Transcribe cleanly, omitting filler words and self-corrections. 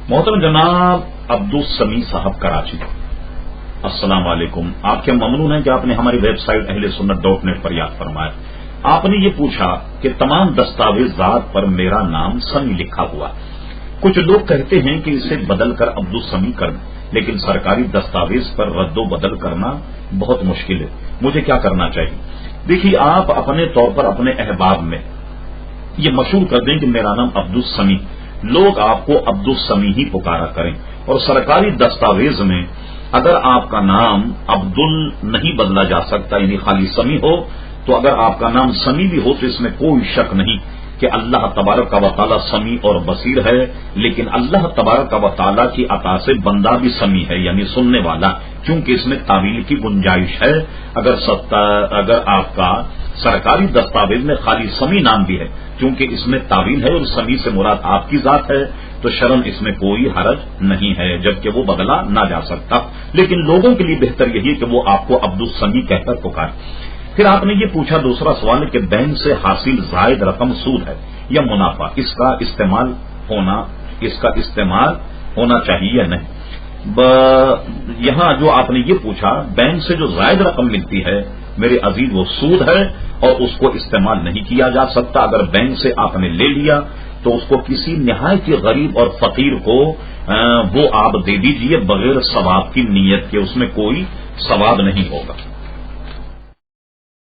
محترم جناب عبدالسمیع صاحب کراچی، السلام علیکم. آپ کے ممنون ہیں کہ آپ نے ہماری ویب سائٹ اہلسنت.net پر یاد فرمایا. آپ نے یہ پوچھا کہ تمام دستاویزات پر میرا نام سمیع لکھا ہوا، کچھ لوگ کہتے ہیں کہ اسے بدل کر عبدالسمیع کر دیں، لیکن سرکاری دستاویز پر رد و بدل کرنا بہت مشکل ہے. مجھے کیا کرنا چاہیے؟ دیکھیے، آپ اپنے طور پر اپنے احباب میں یہ مشہور کر دیں کہ میرا نام عبدالسمیع، لوگ آپ کو عبدالسمیع ہی پکارا کریں. اور سرکاری دستاویز میں اگر آپ کا نام عبدال نہیں بدلا جا سکتا، یعنی خالی سمیع ہو، تو اگر آپ کا نام سمیع بھی ہو تو اس میں کوئی شک نہیں کہ اللہ تبارک و تعالی سمیع اور بصیر ہے. لیکن اللہ تبارک و تعالی کی عطا سے بندہ بھی سمیع ہے، یعنی سننے والا، کیونکہ اس میں تعویل کی گنجائش ہے. اگر آپ کا سرکاری دستاویز میں خالی سمیع نام بھی ہے، کیونکہ اس میں تعویل ہے اور سمیع سے مراد آپ کی ذات ہے، تو شرعاً اس میں کوئی حرج نہیں ہے، جبکہ وہ بدلا نہ جا سکتا. لیکن لوگوں کے لیے بہتر یہی ہے کہ وہ آپ کو عبدالسمیع کہہ کر پکاریں. پھر آپ نے یہ پوچھا دوسرا سوال کہ بینک سے حاصل زائد رقم سود ہے یا منافع، اس کا استعمال ہونا چاہیے یا نہیں. یہاں جو آپ نے یہ پوچھا، بینک سے جو زائد رقم ملتی ہے میرے عزیز وہ سود ہے اور اس کو استعمال نہیں کیا جا سکتا. اگر بینک سے آپ نے لے لیا تو اس کو کسی نہایت غریب اور فقیر کو وہ آپ دے دیجئے بغیر ثواب کی نیت کے، اس میں کوئی ثواب نہیں ہوگا.